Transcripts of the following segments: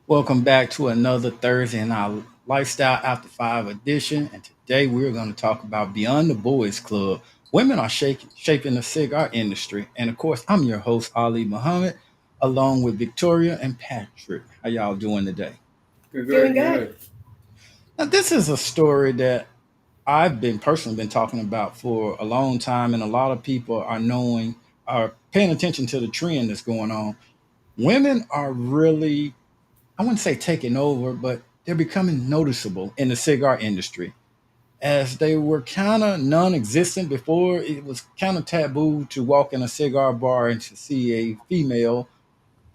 Welcome back to another Thursday in our Lifestyle After Five edition. And today we're going to talk about Beyond the Boys Club. Women are shaping the cigar industry. And of course, I'm your host, Ali Muhammad, along with Victoria and Patrick. How y'all doing today? Doing Good, good. good. Now, this is a story that I've been personally been talking about for a long time, and a lot of people are paying attention to the trend that's going on. Women are really, I wouldn't say taking over, but they're becoming noticeable in the cigar industry as they were kind of non-existent before. It was kind of taboo to walk in a cigar bar and to see a female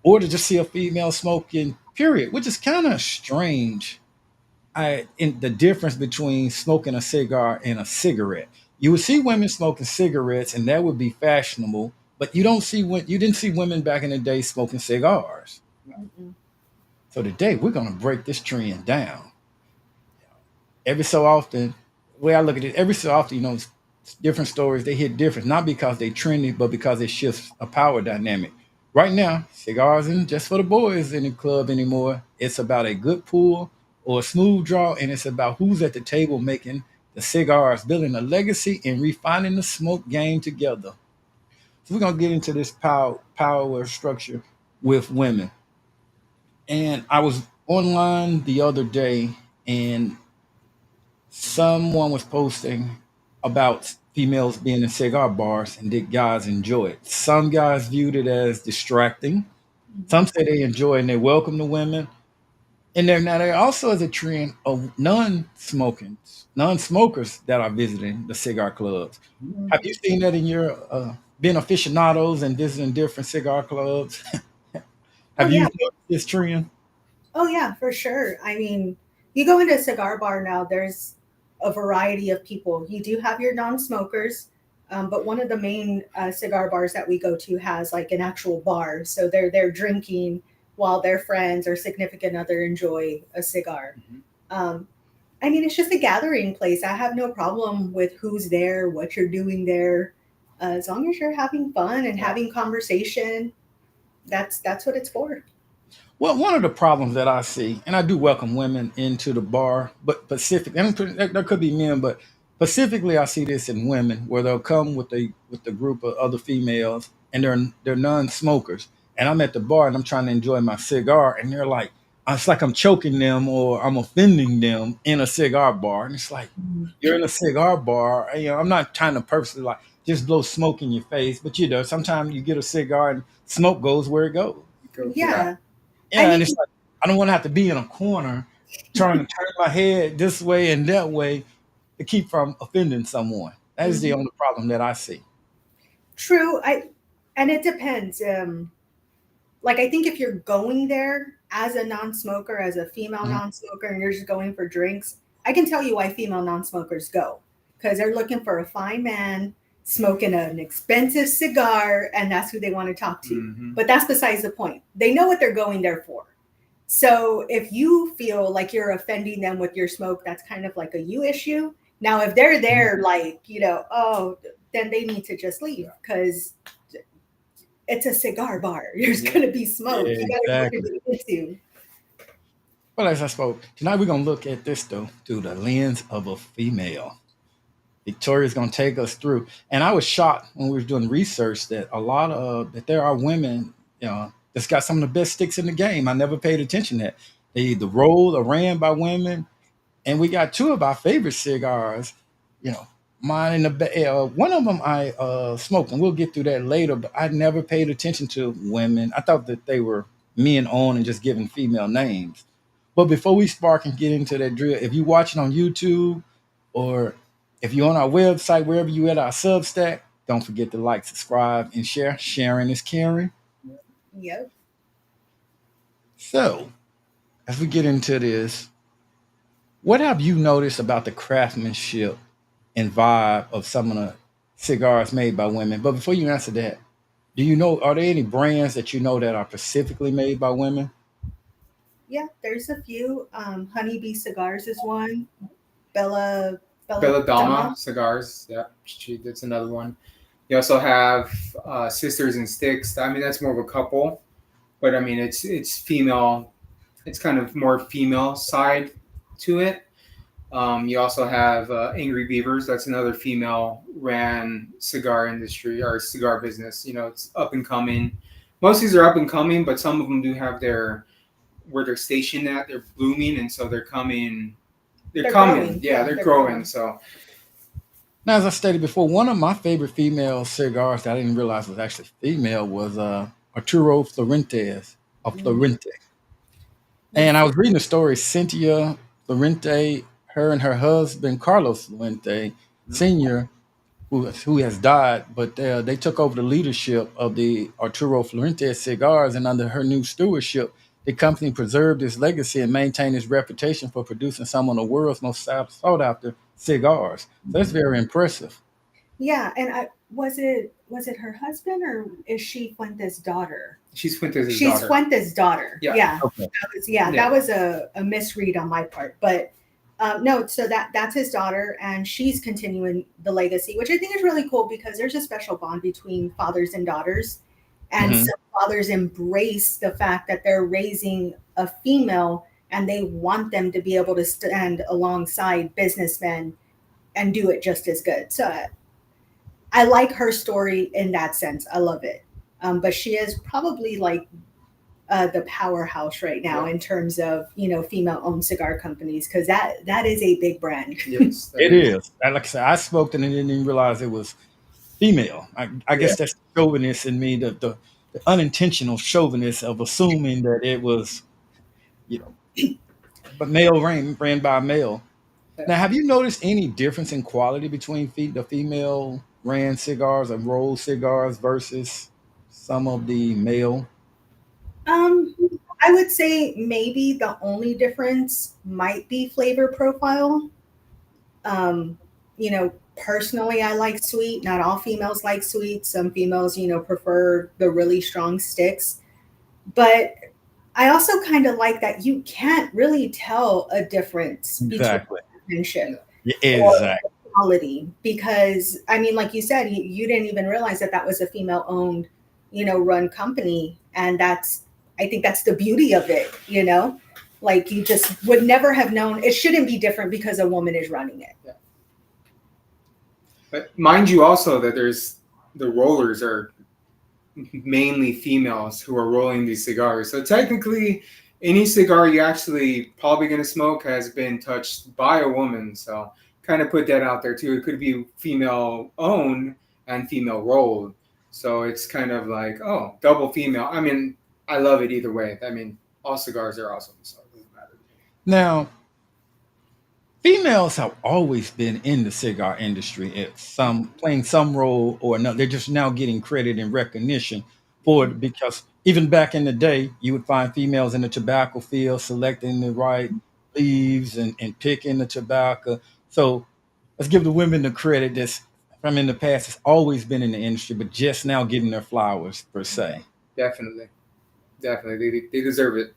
or to just see a female smoking, period, which is kind of strange. In the difference between smoking a cigar and a cigarette. You would see women smoking cigarettes and that would be fashionable, but you didn't see women back in the day smoking cigars. Mm-mm. So today we're going to break this trend down. Every so often, the way I look at it, every so often, different stories they hit different, not because they trendy, but because it shifts a power dynamic. Right now, cigars isn't just for the boys in the club anymore. It's about a good pull or a smooth draw, and it's about who's at the table making the cigars, building a legacy and refining the smoke game together. So we're gonna get into this power structure with women. And I was online the other day, and someone was posting about females being in cigar bars and did guys enjoy it. Some guys viewed it as distracting. Mhm. Some say they enjoy it and they welcome the women. And there also is a trend of non-smokers that are visiting the cigar clubs. Have you Mhm. seen that in your being aficionados and visiting different cigar clubs? Oh Have you yeah. noticed this trend? Oh yeah, for sure. I mean, you go into a cigar bar now, there's a variety of people. You do have your non-smokers, but one of the main cigar bars that we go to has like an actual bar, so they're there drinking while their friends or significant other enjoy a cigar. Mhm. Um, I mean, it's just a gathering place. I have no problem with who's there, what you're doing there, as long as you're having fun and Yeah. having conversation. That's what it's for. Well, one of the problems that I see, and I do welcome women into the bar, but specific, and there could be men, but specifically, I see this in women where they'll come with a group of other females, and they're non-smokers, and I'm at the bar and I'm trying to enjoy my cigar, and they're like, it's like I'm choking them or I'm offending them in a cigar bar, and it's like Mhm. you're in a cigar bar. I'm not trying to purposely like just blow smoke in your face, but sometimes you get a cigar and smoke goes where it goes. Yeah. Yeah. I Yeah, and mean, it's like I don't want to have to be in a corner trying to turn my head this way and that way to keep from offending someone. That is the mhm. only problem that I see. True. And it depends. Like I think if you're going there as a non-smoker, as a female Mhm. non-smoker, and you're just going for drinks, I can tell you why female non-smokers go because they're looking for a fine man smoking an expensive cigar, and that's who they want to talk to. Hmm. But that's besides the point. They know what they're going there for. So if you feel like you're offending them with your smoke, that's kind of like a you issue. Now, if they're there, like, oh, then they need to just leave Yeah. because it's a cigar bar. There's Yeah. going to be smoke. Yeah, You got to go exactly. to the issue. Well, as I spoke, tonight we're gonna look at this though through the lens of a female. Victoria's gonna take us through. And I was shocked when we were doing research that that there are women, that's got some of the best sticks in the game. I never paid attention to that. They either rolled or ran by women, and we got two of our favorite cigars. You know, mine in one of them I smoked, and we'll get through that later. But I never paid attention to women. I thought that they were men on and just giving female names. But before we spark and get into that drill, if you watching on YouTube or if you're on our website, wherever you at our Substack, don't forget to like, subscribe, and share. Sharing is caring. Yep. So as we get into this, what have you noticed about the craftsmanship and vibe of some of the cigars made by women? But before you answer that, are there any brands that you know that are specifically made by women? Yeah, there's a few. Honeybee Cigars is one. Bella Bella Dama. Belladama cigars. Yeah. That's another one. You also have Sisters and Sticks. I mean, that's more of a couple, but I mean, it's female it's kind of more female side to it. You also have Angry Beavers. That's another female ran cigar industry or cigar business. You know, it's up and coming. Most of these are up and coming, but some of them do have their where they're stationed at. They're blooming, and so they're coming. They're They're coming. growing. Yeah, Yeah, they're they're growing. growing. So Now, as I stated before, one of my favorite female cigars that I didn't realize was actually female was Arturo Florentes of Mm, Florente. And I yes. was reading the story. Cynthia Florente, her and her husband Carlos Florente Sr., who has died, but they took over the leadership of the Arturo Florentes cigars, and under her new stewardship, the company preserved its legacy and maintained its reputation for producing some of the world's most sought after cigars. So that's very impressive. Yeah, and I was it her husband or is she Fuentes' daughter? she's Fuentes' She's daughter. Fuentes' daughter. Yeah, Yeah, Okay. yeah, yeah, that was a misread on my part, but no, so that's his daughter, and she's continuing the legacy, which I think is really cool because there's a special bond between fathers and daughters, and Hmm. some fathers embrace the fact that they're raising a female and they want them to be able to stand alongside businessmen and do it just as good. So I like her story in that sense. I love it. But she is probably like the powerhouse right now yeah. in terms of female-owned cigar companies because that is a big brand. Yes, that It is. is. Like I said, I smoked it and didn't even realize it was female. I Yeah, guess that's the chauvinist in me, the unintentional chauvinist of assuming that it was, you know, but male ran by male. yeah. Now, have you noticed any difference in quality between the female ran cigars and rolled cigars versus some of the male? Um, I would say maybe the only difference might be flavor profile. Um, Personally, I like sweet. Not all females like sweet. Some females, prefer the really strong sticks. But I also kind of like that you can't really tell a difference between Exactly. Yeah. penmanship Yeah, or exactly. quality because I mean, like you said, you didn't even realize that that was a female-owned, run company, and I think that's the beauty of it. Like you just would never have known. It shouldn't be different because a woman is running it. Yeah. But mind you, also that there's the rollers are mainly females who are rolling these cigars. So technically, any cigar you actually probably going to smoke has been touched by a woman. So kind of put that out there too. It could be female owned and female rolled. So it's kind of like, oh, double female. I mean, I love it either way. I mean, all cigars are awesome. So it doesn't matter to me. Now, females have always been in the cigar industry at some playing some role or another. They're just now getting credit and recognition for it because even back in the day, you would find females in the tobacco field selecting the right leaves and picking the tobacco. So let's give the women the credit that's from in the past. It's always been in the industry, but just now getting their flowers per se. Definitely. Definitely. They deserve it.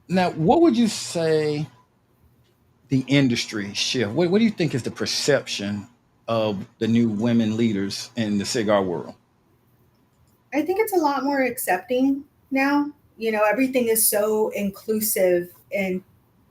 Now, what would you say the industry shift? What do you think is the perception of the new women leaders in the cigar world? I think it's a lot more accepting now. Everything is so inclusive in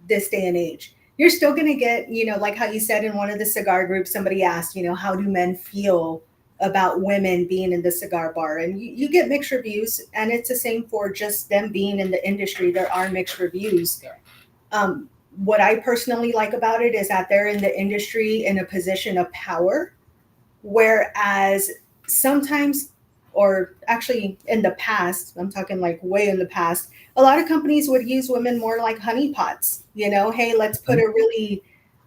this day and age. You're still going to get, like how you said in one of the cigar groups, somebody asked, how do men feel about women being in the cigar bar? And you get mixed reviews. And it's the same for just them being in the industry. There are mixed reviews. Yeah. What I personally like about it is that they're in the industry in a position of power. Whereas sometimes, or actually in the past, I'm talking like way in the past, a lot of companies would use women more like honeypots. Hey, let's put a really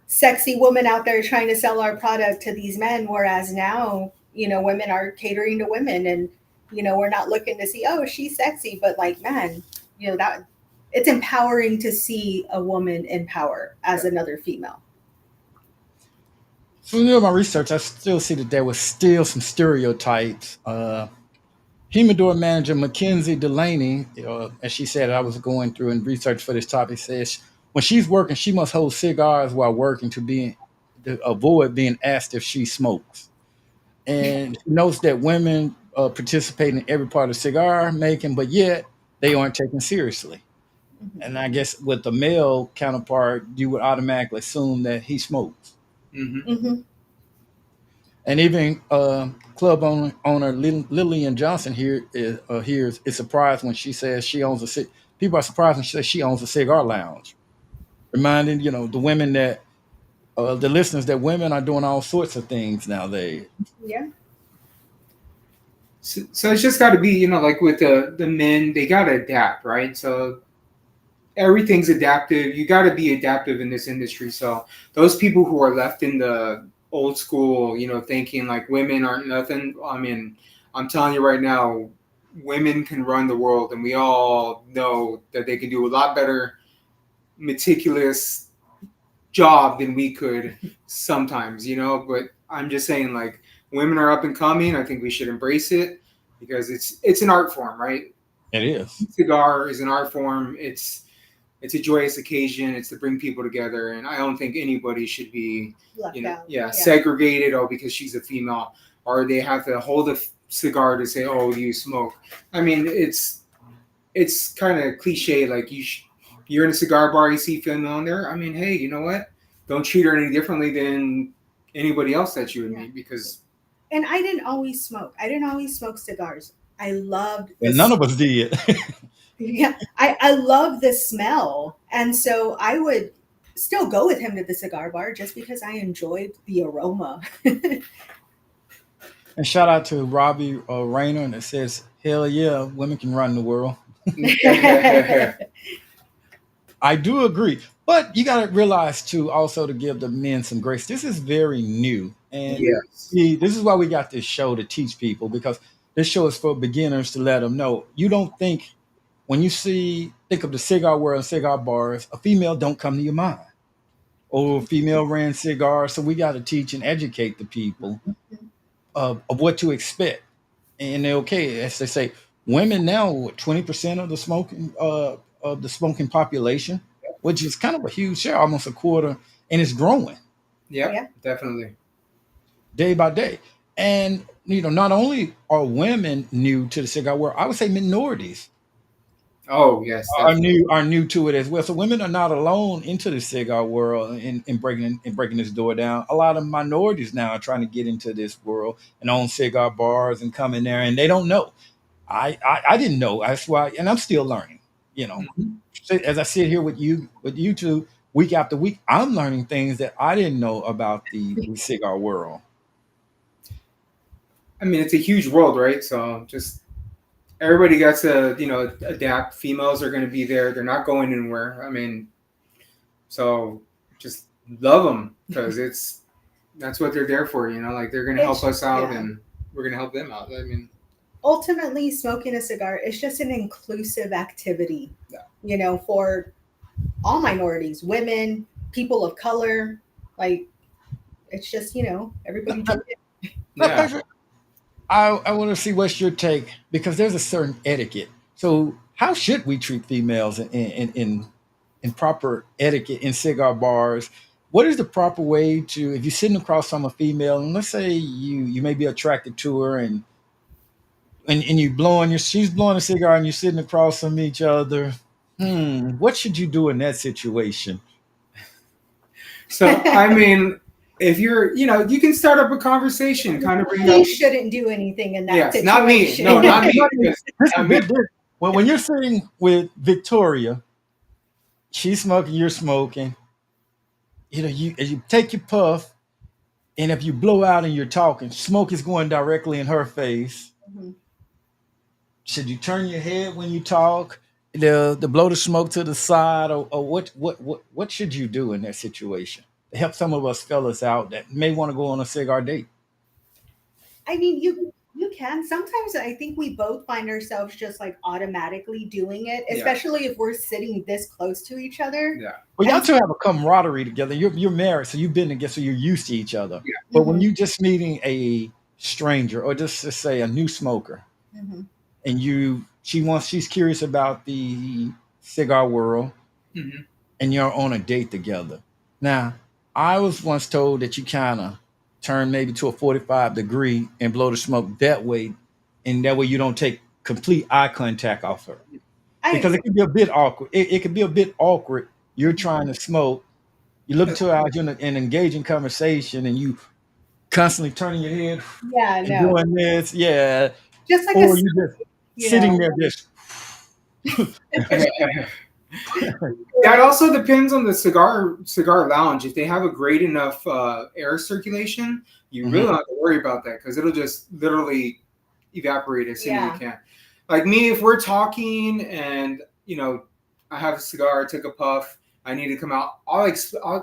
sexy woman out there trying to sell our product to these men. Whereas now, women are catering to women and, we're not looking to see, oh, she's sexy, but like, man, that it's empowering to see a woman in power as Yeah. another female. From doing my research, I still see that there was still some stereotypes. Humidor manager Mackenzie Delaney, as she said, I was going through and research for this topic, says when she's working, she must hold cigars while working to avoid being asked if she smokes. And she notes that women participate in every part of cigar making, but yet they aren't taken seriously. Hmm. And I guess with the male counterpart, you would automatically assume that he smokes. Hmm. Hmm. And even club owner Lillian Johnson here is surprised when she says she owns people are surprised when she says she owns a cigar lounge, reminding the women that the listeners that women are doing all sorts of things nowadays. Yeah. So it's just got to be, like with the men, they got to adapt, right? So everything's adaptive. You got to be adaptive in this industry. So those people who are left in the old school, thinking like women aren't nothing. I mean, I'm telling you right now, women can run the world, and we all know that they can do a lot better, meticulous job than we could sometimes, But I'm just saying, like, women are up and coming. I think we should embrace it because it's an art form, right? It is. Cigar is an art form. It's a joyous occasion. It's to bring people together, and I don't think anybody should be, Left out. yeah, Yeah. segregated. Oh, because she's a female, or they have to hold a cigar to say, "Oh, do you smoke?" I mean, it's kind of cliche. Like you're in a cigar bar, you see female in there. I mean, hey, you know what? Don't treat her any differently than anybody else that you would Yeah. meet because And I didn't always smoke. I didn't always smoke cigars. I loved And this. none of us did. Yeah, I love the smell, and so I would still go with him to the cigar bar just because I enjoyed the aroma. And shout out to Robbie Rayner, and it says, "Hell yeah, women can run the world." I do agree, but you got to realize too, also to give the men some grace. This is very new, and yes, see, this is why we got this show to teach people because this show is for beginners to let them know. You don't think when you think of the cigar world and cigar bars, a female don't come to your mind, or female ran cigars. So we got to teach and educate the people of what to expect. And they're okay, as they say, women now 20% of the smoking population, which is kind of a huge share, almost a quarter, and it's growing yep, Yeah, definitely. day by day. And not only are women new to the cigar world, I would say minorities Oh yes, are definitely. new to it as well. So women are not alone into the cigar world in breaking this door down. A lot of minorities now are trying to get into this world and own cigar bars and come in there, and they don't know. I didn't know. That's why, and I'm still learning. You know, Mhm. as I sit here with you two week after week, I'm learning things that I didn't know about the cigar world. I mean, it's a huge world, right? So just everybody got to adapt. Females are going to be there. They're not going anywhere. I mean, so just love them because that's what they're there for. Like they're going to help it's us out yeah. and we're going to help them out. I mean, Ultimately, smoking a cigar is just an inclusive activity, yeah, for all minorities, women, people of color. Like it's just everybody jump in. Now, yeah. Patrick, I want to see what's your take because there's a certain etiquette. So, how should we treat females in proper etiquette in cigar bars? What is the proper way to, if you're sitting across from a female, and let's say you may be attracted to her, and you she's blowing a cigar, and you're sitting across from each other. What should you do in that situation? So I mean, if you're, you can start up a conversation, kind of bring up. He shouldn't do anything in that Yes, not me. situation. No, Well, not not, me. not even, Because this is not a me. bit different. Well, when you're sitting with Victoria, she's smoking, you're smoking. You take your puff, and if you blow out and you're talking, smoke is going directly in her face. Mhm. Should you turn your head when you talk? The blow the smoke to the side, or what should you do in that situation to help some of us fellas out that may want to go on a cigar date? I mean, you can. Sometimes I think we both find ourselves just like automatically doing it, Yeah, especially if we're sitting this close to each other. yeah, Well, y'all And two have a camaraderie together. You're married, so you've been together, so you're used to each other. yeah. But when Mhm, you just meeting a stranger, or just to say a new smoker, mhm. and she's curious about the cigar world, Hmm. and you're on a date together. Now, I was once told that you kind of turn maybe to a 45 degree and blow the smoke that way, and that way you don't take complete eye contact off her. I because it agree. can be a bit awkward. It can be a bit awkward. You're trying to smoke. You look to out in an engaging conversation, and you constantly turning your head Yeah, and no. doing this, yeah, Just like a or you selfie, just you sitting know. there just Yeah, it Right. also depends on the cigar lounge. If they have a great enough air circulation, you really Mhm. don't have to worry about that because it'll just literally evaporate as soon as you Yeah. can. Like me, if we're talking and I have a cigar, I took a puff, I need to come out. I'll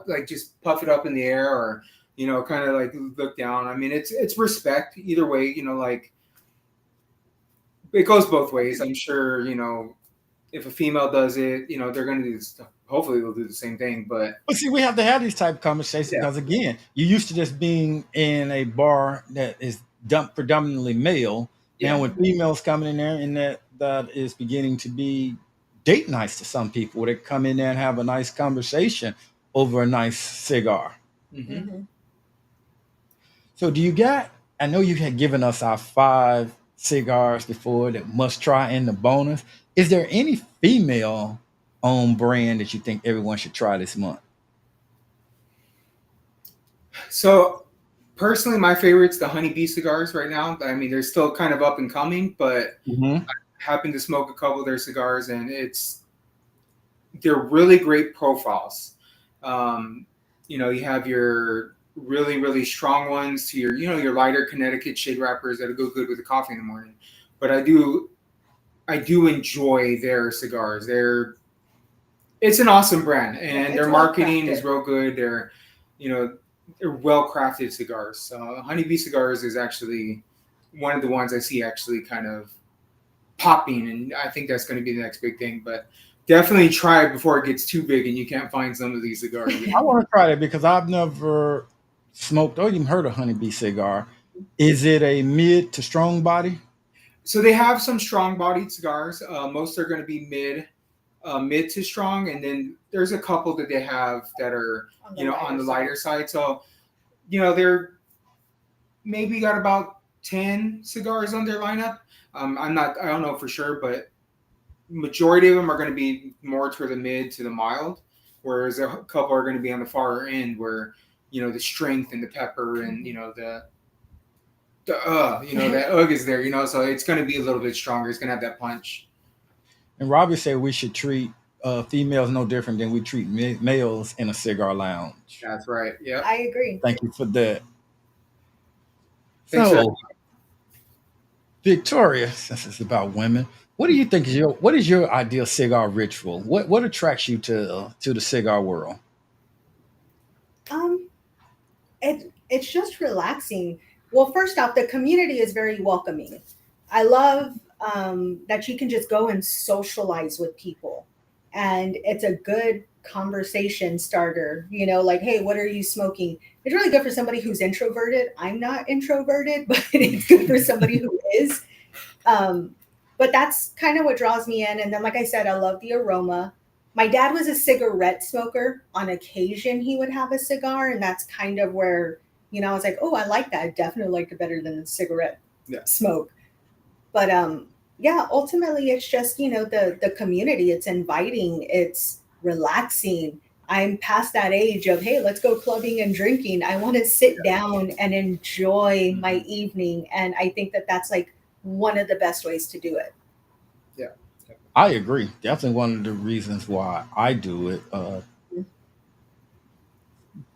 like just puff it up in the air or kind of like look down. I mean, it's respect either way. Like it goes both ways. I'm sure if a female does it, they're going to do this. Hopefully, they'll do the same thing. But But see, we have to have these type of conversations yeah, because again, you're used to just being in a bar that is predominantly male. Now, yeah, when females coming in there, and that is beginning to be date nights to some people, where they come in there and have a nice conversation over a nice cigar. hmm Hmm. So, do you got? I know you had given us our 5 cigars before, that must try and the bonus. Is there any female owned brand that you think everyone should try this month? So personally, my favorite's the honeybee cigars right now. I mean, they're still kind of up and coming, but Hmm. happen to smoke a couple of their cigars, and they're really great profiles. Um, you have your really really strong ones to your lighter Connecticut shade wrappers that'll go good with the coffee in the morning. But I do enjoy their cigars. It's an awesome brand, Yeah, and their it's well marketing is crafted. real good. You know, they're well crafted cigars. So Honeybee Cigars is actually one of the ones I see actually kind of popping, and I think that's going to be the next big thing. But definitely try it before it gets too big and you can't find some of these cigars. I want to try that because I've never smoked or even heard of honeybee cigar. Is it a mid to strong body? So they have some strong bodied cigars. Most are going to be mid to strong, and then there's a couple that they have that are On the on lighter the side. lighter side. So they're maybe got about 10 cigars on their lineup. I don't know for sure, but majority of them are going to be more toward the mid to the mild, whereas a couple are going to be on the far end where the strength and the pepper and Mhm. that is there, so it's going to be a little bit stronger. It's going to have that punch. And Robbie said we should treat females no different than we treat males in a cigar lounge. That's right. Yep. I agree. Thank you for that. Thanks for that. So, Victoria, since it's about women, what do you think is your ideal cigar ritual? What attracts you to the cigar world? Um, it's just relaxing. Well, first off, the community is very welcoming. I love that you can just go and socialize with people, and it's a good conversation starter. Like, hey, what are you smoking? It's really good for somebody who's introverted. I'm not introverted, but it's good for somebody who is. Um, but that's kind of what draws me in. And then, like I said, I love the aroma. My dad was a cigarette smoker. On occasion, he would have a cigar, and that's kind of where I was like, oh, I like that. I definitely liked it better than the cigarette Yeah. smoke. But yeah, ultimately, it's just the community. It's inviting. It's relaxing. I'm past that age of, hey, let's go clubbing and drinking. I want to sit down and enjoy my Mhm. evening, and I think that that's like one of the best ways to do it. Yeah. I agree. Definitely one of the reasons why I do it.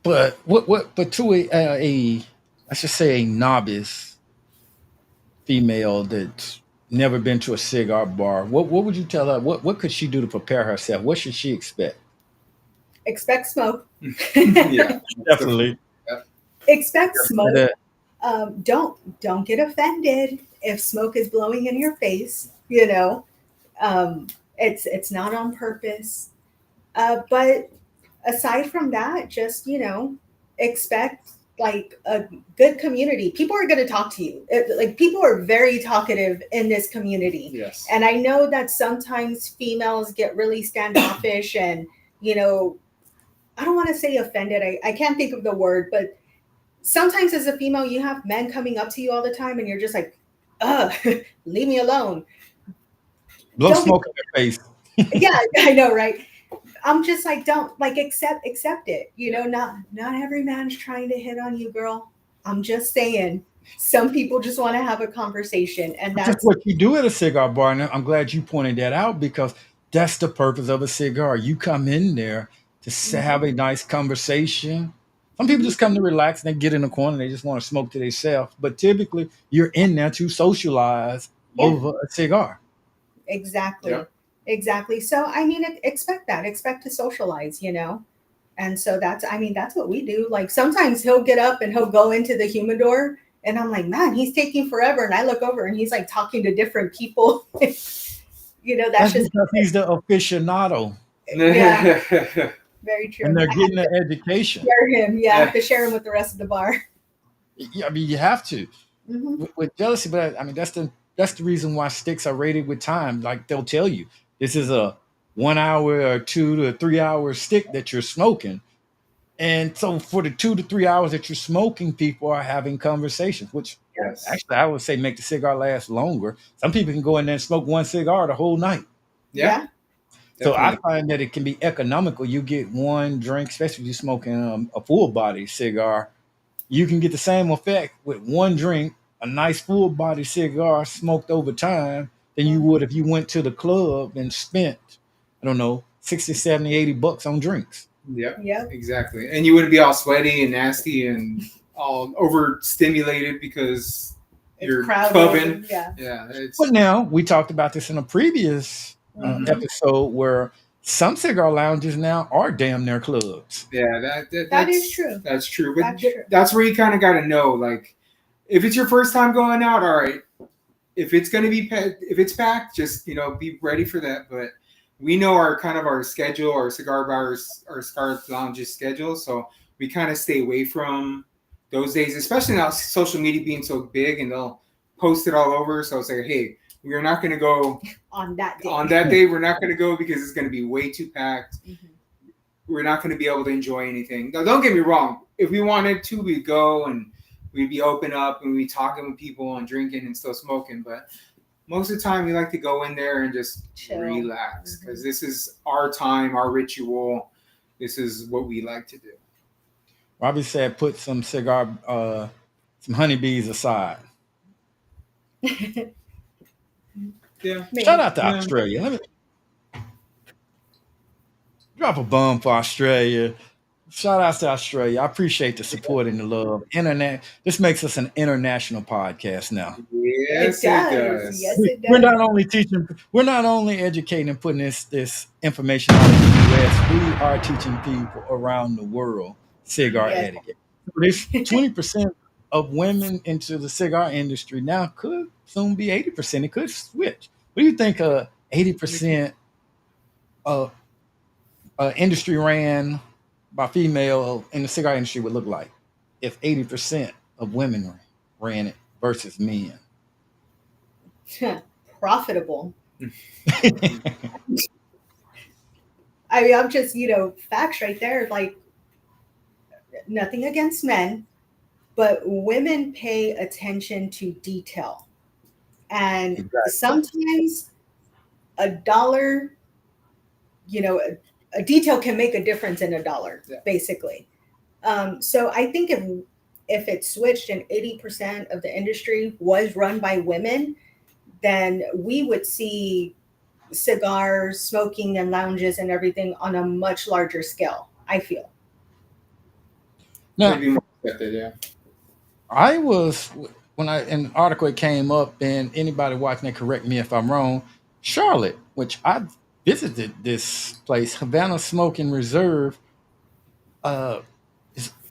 But but to a let's just say a novice female that's never been to a cigar bar, what would you tell her? What could she do to prepare herself? What should she expect? Expect smoke. Yeah. That's the Definitely. yep. Expect smoke. That- Don't get offended if smoke is blowing in your face. It's not on purpose. But aside from that, just expect like a good community. People are going to talk to you. Like people are very talkative in this community, Yes. and I know that sometimes females get really standoffish and you know I don't want to say offended. I can't think of the word, but sometimes as a female, you have men coming up to you all the time, and you're just like, leave me alone. Blow Don't be smoke in your face. Yeah, I know, right? I'm just like, don't like accept it. You know, not every man's trying to hit on you, girl. I'm just saying. Some people just want to have a conversation, and Which is that's what you do at a cigar bar. And I'm glad you pointed that out because that's the purpose of a cigar. You come in there to have mhm, a nice conversation. Some people mhm, just come to relax and they get in the corner. They just want to smoke to themselves. But typically, you're in there to socialize yeah, over a cigar. Yeah. exactly, exactly. So I mean, expect that. Expect to socialize. You know, and so that's I mean that's what we do. Like sometimes he'll get up and he'll go into the humidor, and I'm like, man, he's taking forever. And I look over and he's like talking to different people. You know, that's That's just because he's the aficionado yeah, very and true. they're I have getting the education. to share him. Yeah, I have to share him with the rest of the bar. Yeah, I mean, you have to. Hmm. With jealousy, but I mean that's the reason why sticks are rated with time. Like they'll tell you, this is a 1 hour or 2 to 3 hour stick that you're smoking, and so for the 2 to 3 hours that you're smoking, people are having conversations, which Yes. actually I would say make the cigar last longer. Some people can go in there and smoke one cigar the whole night. Yeah. Yeah, So I Definitely. find that it can be economical. You get one drink, especially if you're smoking a full body cigar, you can get the same effect with one drink, a nice full body cigar smoked over time, than you would if you went to the club and spent, I don't know, 60, 70, $80 on drinks. Yep. yep. Exactly. And you wouldn't be all sweaty and nasty and all overstimulated because It's you're crowded. clubbing. And yeah. Yeah. But It's now we talked about this in a previous Hmm. episode where some cigar lounges now are damn near clubs. yeah. That is true. That's true. But That's true. that's where you kind of got to know, like, if it's your first time going out, all right. If it's gonna be if it's packed, just be ready for that. But we know our kind of our schedule, our cigar bars, our cigar lounges schedule, so we kind of stay away from those days, especially now social media being so big and they'll post it all over. So it's like, hey, we are not gonna go On that on day. that day. We're not gonna go because it's gonna be way too packed. Hmm. We're not going to be able to enjoy anything. Now, don't get me wrong. If we wanted to, we'd go and we'd be open up and we'd be talking with people and drinking and still smoking. But most of the time, we like to go in there and just Chill. relax Hmm. because this is our time, our ritual. This is what we like to do. Robbie said put some honeybees aside. Yeah, Shout Me. out to yeah, Australia. Let me drop a bomb for Australia. Shout out to Australia. I appreciate the support and the love. Internet. This makes us an international podcast now. It yes, it does. Yes, does. it We're does. not only teaching, we're not only educating and putting this information out in the U.S. We are teaching people around the world cigar Yes. etiquette. So this 20% of women into the cigar industry now could soon be 80%. It could switch. What do you think? 80% of industry ran by female in the cigar industry would look like if 80% of women ran it versus men. Profitable. I mean, I'm just, facts right there. Like, nothing against men, but women pay attention to detail. And Exactly. sometimes a dollar, a detail can make a difference in a dollar, Yeah. basically. So I think if it switched and 80% of the industry was run by women, then we would see cigars, smoking, and lounges and everything on a much larger scale, I feel. Now, Maybe more accepted. Yeah. I was when I an article it came up, and anybody watching it correct me if I'm wrong. Charlotte, which I visited this place, Havana Smoking Reserve. Uh,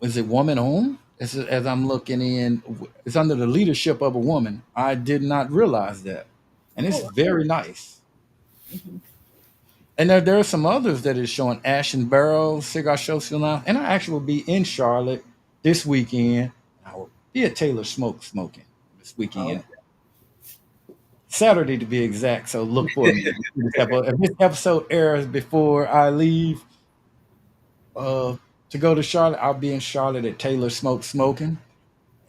is it woman owned? As I'm looking in, it's under the leadership of a woman. I did not realize that, and it's Oh, very nice. wow. And there are some others that is showing Ash and Barrel Cigar Show still now. And I actually will be in Charlotte this weekend. I will be at Taylor Smoking this Oh, weekend. Saturday to be exact. So look for me. If this episode airs before I leave uh, to go to Charlotte, I'll be in Charlotte at Taylor Smoking.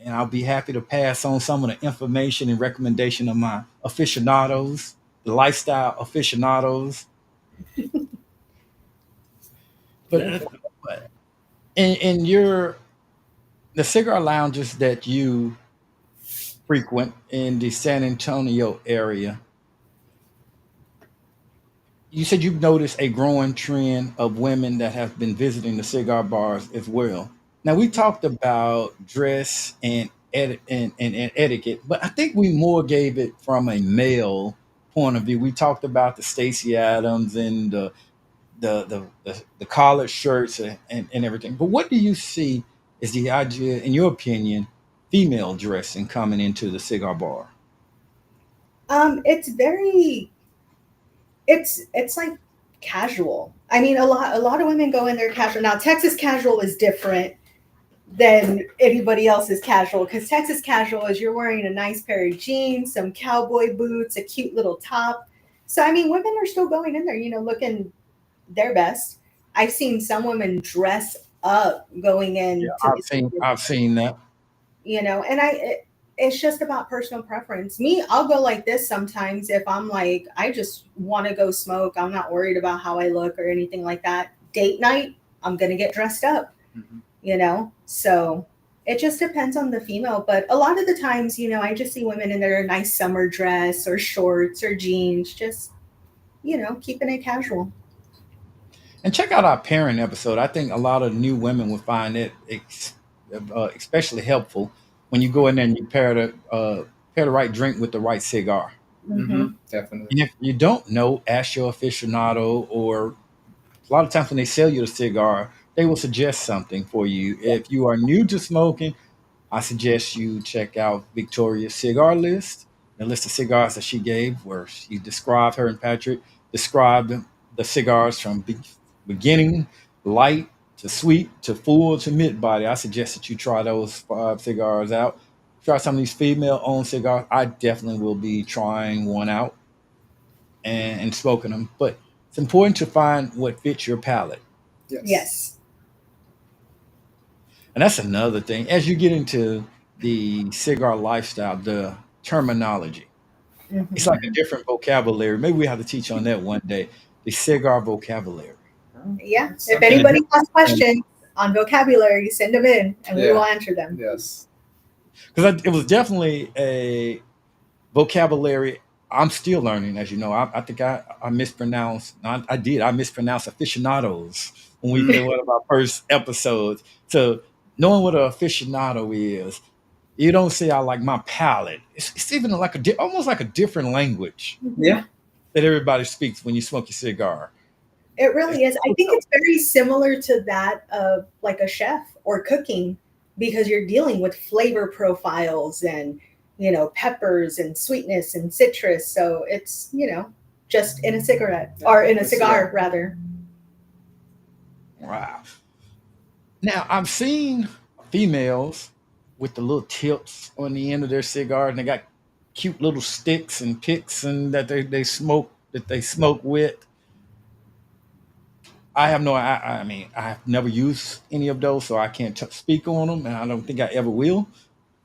And I'll be happy to pass on some of the information and recommendation of my aficionados, the lifestyle aficionados. But, Yeah. but in your the cigar lounges that you frequent in the San Antonio area, you said you've noticed a growing trend of women that have been visiting the cigar bars as well. Now we talked about dress and etiquette, but I think we more gave it from a male point of view. We talked about the Stacey Adams and the collared shirts and everything. But what do you see is the idea, in your opinion, female dressing coming into the cigar bar? It's very, it's like casual. I mean, a lot of women go in there casual. Now, Texas casual is different than anybody else's casual, because Texas casual is you're wearing a nice pair of jeans, some cowboy boots, a cute little top. So I mean, women are still going in there, looking their best. I've seen some women dress up going Yeah, in to the I've seen that. and it's just about personal preference. Me, I'll go like this sometimes if I'm like, I just want to go smoke. I'm not worried about how I look or anything like that. Date night, I'm gonna get dressed up, Mhm. So it just depends on the female. But a lot of the times, I just see women in their nice summer dress or shorts or jeans, just keeping it casual. And check out our parent episode. I think a lot of new women will find it especially helpful when you go in there and you pair the right drink with the right cigar. Hmm. Definitely. And if you don't know, ask your aficionado, or a lot of times when they sell you a cigar, they will suggest something for you. If you are new to smoking, I suggest you check out Victoria's cigar list, the list of cigars that she gave, where she described, her and Patrick described the cigars from beginning, light to sweet to full to mid body. I suggest that you try those 5 cigars out. Try some of these female owned cigars. I definitely will be trying one out and smoking them. But it's important to find what fits your palate. Yes. Yes. And that's another thing. As you get into the cigar lifestyle, the terminology, it's Hmm. like a different vocabulary. Maybe we have to teach on that one day. The cigar vocabulary. Oh, Yeah. that's If And the something. anybody has difference, questions on vocabulary, send them in and we will Yeah. answer them. Yes. because it was definitely a vocabulary I'm still learning, as you know. I think I mispronounced, I did, I mispronounced aficionados when we did Mm. one of our first episodes. So knowing what an aficionado is, you don't say I like my palate. It's even like almost like a different language Mhm. Yeah. that everybody speaks when you smoke your cigar. It It's really is. I so think dope. it's very similar to that of like a chef or cooking, because you're dealing with flavor profiles and, peppers and sweetness and citrus. So it's, just in a cigarette or in a A cigar. cigar rather. Wow. Now I've seen females with the little tips on the end of their cigar, and they got cute little sticks and picks and that they smoke with. I have no, I mean, I've never used any of those, so I can't speak on them, and I don't think I ever will.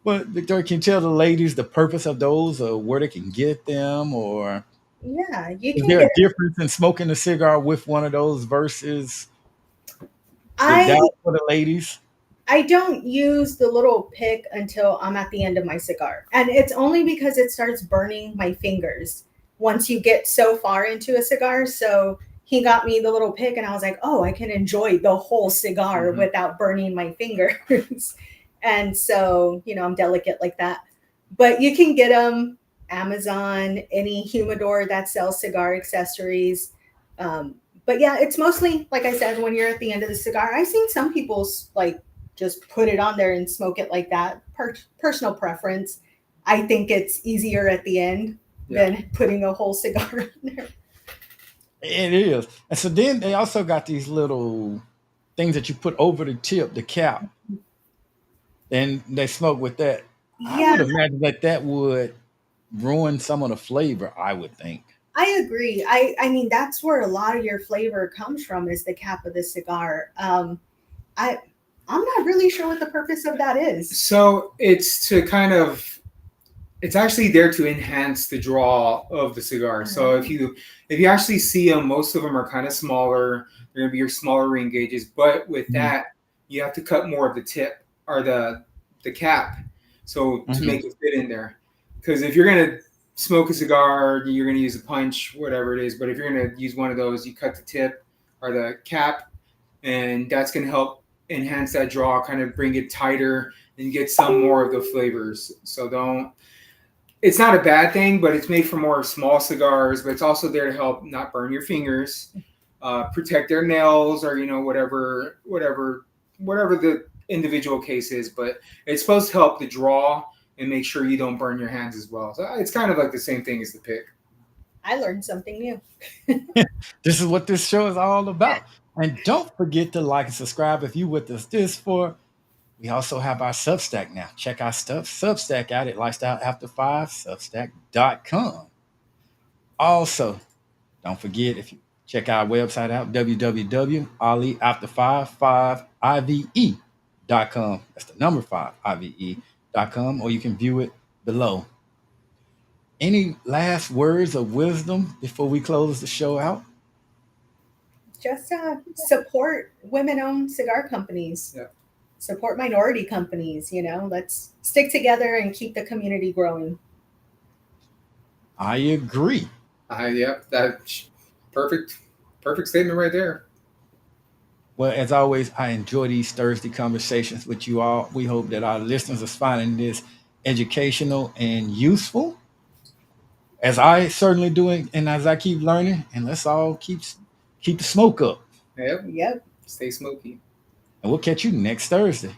But Victoria, can you tell the ladies the purpose of those, or where they can get them, or Yeah, you is can there get a difference in smoking a cigar with one of those versus I without for the ladies? I don't use the little pick until I'm at the end of my cigar. And it's only because it starts burning my fingers once you get so far into a cigar. So he got me the little pick, and I was like, oh, I can enjoy the whole cigar Hmm. without burning my fingers. And so, I'm delicate like that. But you can get them Amazon, any humidor that sells cigar accessories. But yeah, it's mostly, like I said, when you're at the end of the cigar. I've seen some people's like just put it on there and smoke it like that. Personal preference. I think it's easier at the end Yeah. than putting a whole cigar on there. It is. And so then they also got these little things that you put over the tip, the cap, and they smoke with that. I Yeah, would imagine that that would ruin some of the flavor, I would think. I agree. I mean, that's where a lot of your flavor comes from, is the cap of the cigar. I I'm not really sure what the purpose of that is. So it's to kind of it's actually there to enhance the draw of the cigar. So Oh, if you actually see them, most of them are kind of smaller. They're gonna be your smaller ring gauges, but with Mhm. that, you have to cut more of the tip or the cap, so to Mhm. make it fit in there. Because if you're gonna smoke a cigar, you're gonna use a punch, whatever it is. But if you're gonna use one of those, you cut the tip or the cap, and that's gonna help enhance that draw, kind of bring it tighter and get some more of the flavors. So don't it's not a bad thing, but it's made for more small cigars. But it's also there to help not burn your fingers, protect their nails, or whatever the individual case is. But it's supposed to help the draw and make sure you don't burn your hands as well. So it's kind of like the same thing as the pick. I learned something new. This is what this show is all about. And don't forget to like and subscribe if you with us this for. We also have our Substack now. Check our stuff, Substack out at Lifestyle After 5, Substack.com. Also, don't forget if you check our website out, www.aliafter55ive.com. That's the number 5ive.com, or you can view it below. Any last words of wisdom before we close the show out? Just support women-owned cigar companies. Yeah. Support minority companies. Let's stick together and keep the community growing. I agree. Yep, that perfect, perfect statement right there. Well, as always, I enjoy these Thursday conversations with you all. We hope that our listeners are finding this educational and useful, as I certainly do, and as I keep learning. And let's all keep the smoke up. Yep, Yep. stay smoky. And we'll catch you next Thursday.